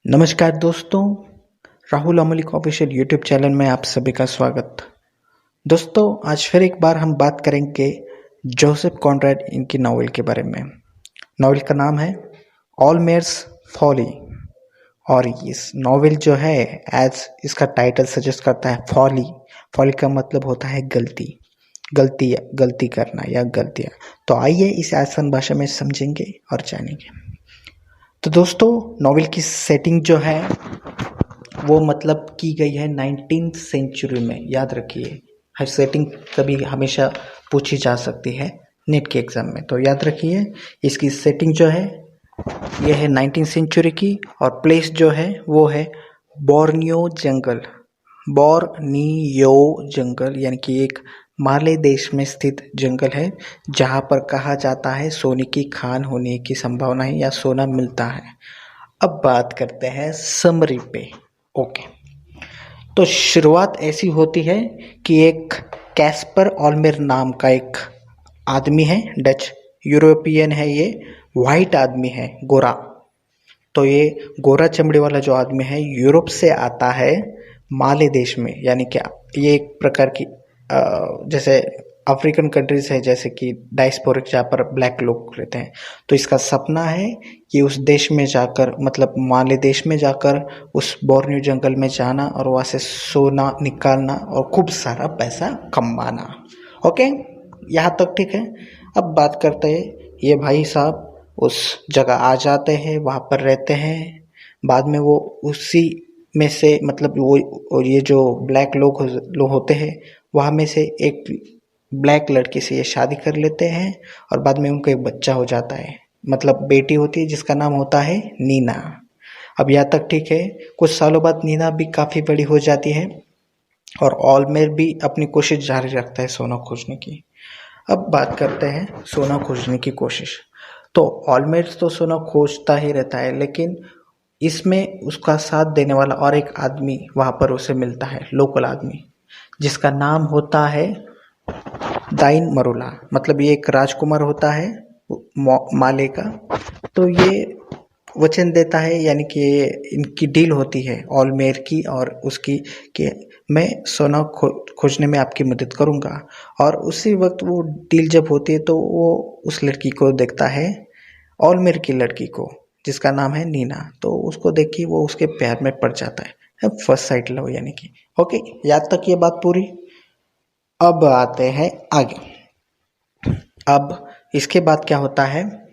नमस्कार दोस्तों, Rahul अमलिक official YouTube channel में आप सभी का स्वागत। दोस्तों, आज फिर एक बार हम बात करेंगे जोसेफ कॉनराड इनकी नावल के बारे में। नावल का नाम है ऑल मेयर्स फॉली। और इस नावल जो है एज इसका टाइटल सजेस्ट करता है फॉली। फॉली का मतलब होता है गलती करना या गलतियाँ। तो आइए इसे आसान भाषा में समझेंगे और जानेंगे। तो दोस्तों, नॉवेल की सेटिंग जो है वो मतलब की गई है 19th सेंचुरी में। याद रखिए, हर सेटिंग कभी हमेशा पूछी जा सकती है नेट के एग्ज़ाम में, तो याद रखिए इसकी सेटिंग जो है ये है 19th सेंचुरी की। और प्लेस जो है वो है बोर्नियो जंगल यानी कि एक माले देश में स्थित जंगल है, जहाँ पर कहा जाता है सोने की खान होने की संभावना है या सोना मिलता है। अब बात करते हैं समरी पे। ओके, तो शुरुआत ऐसी होती है कि एक कैस्पर ऑल्मेर नाम का एक आदमी है, डच यूरोपियन है, ये वाइट आदमी है, गोरा। तो ये गोरा चमड़ी वाला जो आदमी है यूरोप से आता है माले देश में, यानी कि ये एक प्रकार की जैसे अफ्रीकन कंट्रीज है, जैसे कि डायस्पोरिक, जहाँ पर ब्लैक लोग रहते हैं। तो इसका सपना है कि उस देश में जाकर, मतलब माले देश में जाकर उस बोर्नियो जंगल में जाना और वहाँ से सोना निकालना और खूब सारा पैसा कमाना। ओके, यहाँ तक ठीक है। अब बात करते हैं, ये भाई साहब उस जगह आ जाते हैं, वहाँ पर रहते हैं। बाद में वो उसी में से, मतलब वो और ये जो ब्लैक लोग होते हैं, वहाँ में से एक ब्लैक लड़की से ये शादी कर लेते हैं और बाद में उनको एक बच्चा हो जाता है, मतलब बेटी होती है जिसका नाम होता है नीना। अब यहाँ तक ठीक है। कुछ सालों बाद नीना भी काफ़ी बड़ी हो जाती है और ऑलमेर भी अपनी कोशिश जारी रखता है सोना खोजने की। अब बात करते हैं सोना खोजने की कोशिश। तो ऑलमेर तो सोना खोजता ही रहता है, लेकिन इसमें उसका साथ देने वाला और एक आदमी वहाँ पर उसे मिलता है, लोकल आदमी, जिसका नाम होता है दाइन मरोला। मतलब ये एक राजकुमार होता है माले का। तो ये वचन देता है, यानी कि इनकी डील होती है ऑलमेर की और उसकी, कि मैं सोना खोजने में आपकी मदद करूंगा। और उसी वक्त वो डील जब होती है तो वो उस लड़की को देखता है, ऑलमेर की लड़की को, जिसका नाम है नीना। तो उसको देख के वो उसके प्यार में पड़ जाता है, फर्स्ट साइट लव यानी कि। ओके, याद तक ये बात पूरी। अब आते हैं आगे। अब इसके बाद क्या होता है,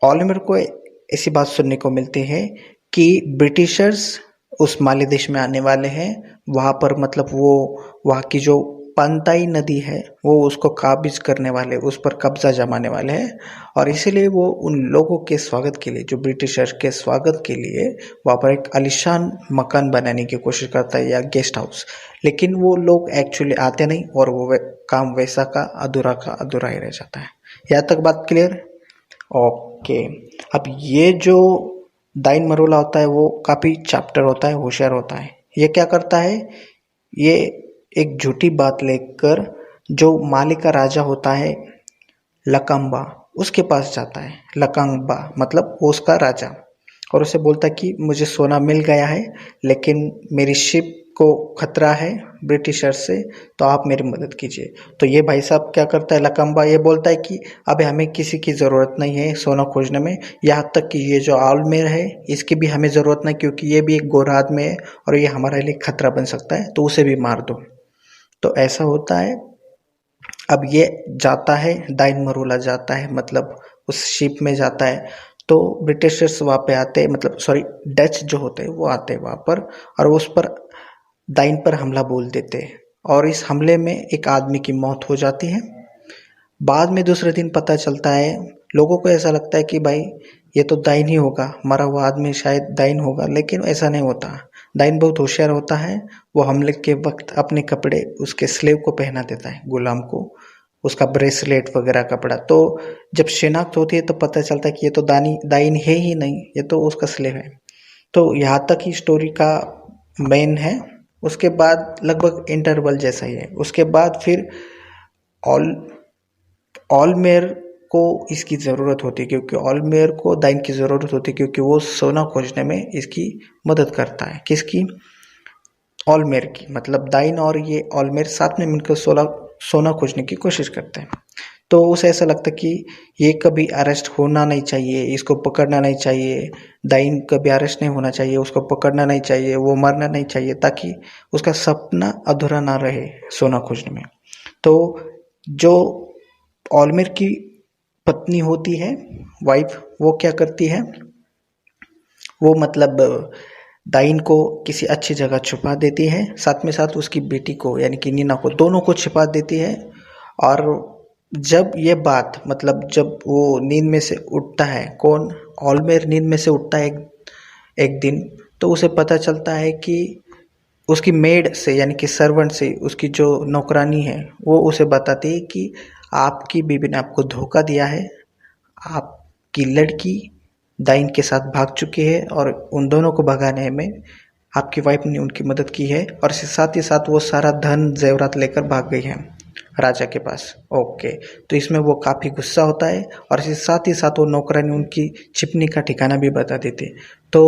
ऑलिवर को ऐसी बात सुनने को मिलती है कि ब्रिटिशर्स उस माले देश में आने वाले हैं। वहाँ पर, मतलब वो वहाँ की जो पंताई नदी है वो उसको काबिज करने वाले, उस पर कब्जा जमाने वाले हैं। और इसीलिए वो उन लोगों के स्वागत के लिए, जो ब्रिटिशर्स के स्वागत के लिए वहाँ पर एक आलीशान मकान बनाने की कोशिश करता है या गेस्ट हाउस। लेकिन वो लोग एक्चुअली आते नहीं और वो काम वैसा का अधूरा ही रह जाता है। यहाँ तक बात क्लियर? ओके। अब ये जो दाइन मरोला होता है वो काफ़ी चैप्टर होता है, होशियार होता है। ये क्या करता है, ये एक झूठी बात लेकर जो माली का राजा होता है लकाम्बा, उसके पास जाता है। लकाम्बा मतलब वो उसका राजा, और उसे बोलता है कि मुझे सोना मिल गया है, लेकिन मेरी शिप को खतरा है ब्रिटिशर से, तो आप मेरी मदद कीजिए। तो ये भाई साहब क्या करता है, लकाम्बा ये बोलता है कि अबे हमें किसी की ज़रूरत नहीं है सोना खोजने में, यहाँ तक कि ये जो ऑलमेर है इसकी भी हमें ज़रूरत नहीं, क्योंकि ये भी एक गोरा आदमी है और ये हमारे लिए खतरा बन सकता है, तो उसे भी मार दो। तो ऐसा होता है। अब ये जाता है, दाइन मरोला जाता है, मतलब उस शिप में जाता है। तो ब्रिटिशर्स वहाँ पे आते हैं, मतलब सॉरी डच जो होते हैं वो आते हैं वहाँ पर, और उस पर दाइन पर हमला बोल देते हैं। और इस हमले में एक आदमी की मौत हो जाती है। बाद में दूसरे दिन पता चलता है, लोगों को ऐसा लगता है कि भाई ये तो दाइन ही होगा, मरा हुआ आदमी शायद दाइन होगा, लेकिन ऐसा नहीं होता। दाइन बहुत होशियार होता है। वो हमले के वक्त अपने कपड़े उसके स्लेव को पहना देता है, गुलाम को, उसका ब्रेसलेट वगैरह कपड़ा। तो जब शिनाख्त होती है तो पता चलता है कि ये तो दाइन है ही नहीं, ये तो उसका स्लेव है। तो यहाँ तक ही स्टोरी का मेन है। उसके बाद लगभग इंटरवल जैसा ही है। उसके बाद फिर ऑलमेर को इसकी ज़रूरत होती है, क्योंकि ऑलमेयर को दाइन की ज़रूरत होती है, क्योंकि वो सोना खोजने में इसकी मदद करता है। किसकी? ऑलमेयर की। मतलब दाइन और ये ऑलमेयर साथ में मिलकर सोना खोजने की कोशिश करते हैं। तो उसे ऐसा लगता है कि ये कभी अरेस्ट होना नहीं चाहिए, इसको पकड़ना नहीं चाहिए, दाइन कभी अरेस्ट नहीं होना चाहिए, उसको पकड़ना नहीं चाहिए, वो मरना नहीं चाहिए, ताकि उसका सपना अधूरा ना रहे सोना खोजने में। तो जो ऑलमेयर की पत्नी होती है, वाइफ, वो क्या करती है, वो मतलब दाइन को किसी अच्छी जगह छुपा देती है, साथ में साथ उसकी बेटी को यानी कि नीना को, दोनों को छुपा देती है। और जब ये बात मतलब जब वो नींद में से उठता है, कौन? ऑलमेयर नींद में से उठता है एक दिन, तो उसे पता चलता है कि उसकी मेड से यानी कि सर्वेंट से, उसकी जो नौकरानी है, वो उसे बताती है कि आपकी बीवी ने आपको धोखा दिया है, आपकी लड़की दाइन के साथ भाग चुकी है और उन दोनों को भगाने में आपकी वाइफ ने उनकी मदद की है, और इसके साथ ही साथ वो सारा धन जेवरात लेकर भाग गई है राजा के पास। ओके, तो इसमें वो काफ़ी गुस्सा होता है, और इसके साथ ही साथ वो नौकरानी उनकी छिपने का ठिकाना भी बता देती है। तो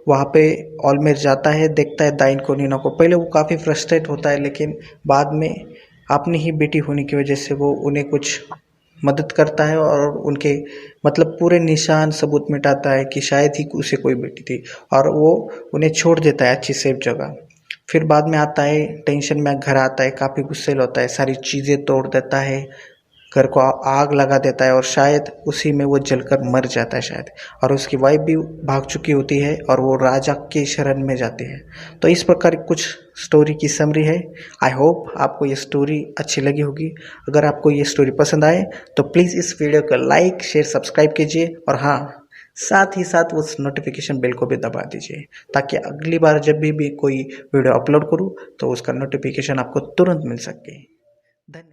वहाँ पे ऑलमेयर जाता है, देखता है दाइन को, नीना को। पहले वो काफ़ी फ्रस्ट्रेट होता है, लेकिन बाद में अपनी ही बेटी होने की वजह से वो उन्हें कुछ मदद करता है और उनके मतलब पूरे निशान सबूत मिटाता है कि शायद ही उसे कोई बेटी थी, और वो उन्हें छोड़ देता है अच्छी सेफ जगह। फिर बाद में आता है, टेंशन में घर आता है, काफ़ी गुस्से होता है, सारी चीज़ें तोड़ देता है, घर को आग लगा देता है, और शायद उसी में वो जलकर मर जाता है शायद। और उसकी वाइफ भी भाग चुकी होती है और वो राजा के शरण में जाती है। तो इस प्रकार कुछ स्टोरी की समरी है। आई होप आपको ये स्टोरी अच्छी लगी होगी। अगर आपको ये स्टोरी पसंद आए तो प्लीज़ इस वीडियो को लाइक, शेयर, सब्सक्राइब कीजिए, और हाँ, साथ ही साथ उस नोटिफिकेशन बेल को भी दबा दीजिए, ताकि अगली बार जब भी कोई वीडियो अपलोड करूँ तो उसका नोटिफिकेशन आपको तुरंत मिल सके। धन्यवाद।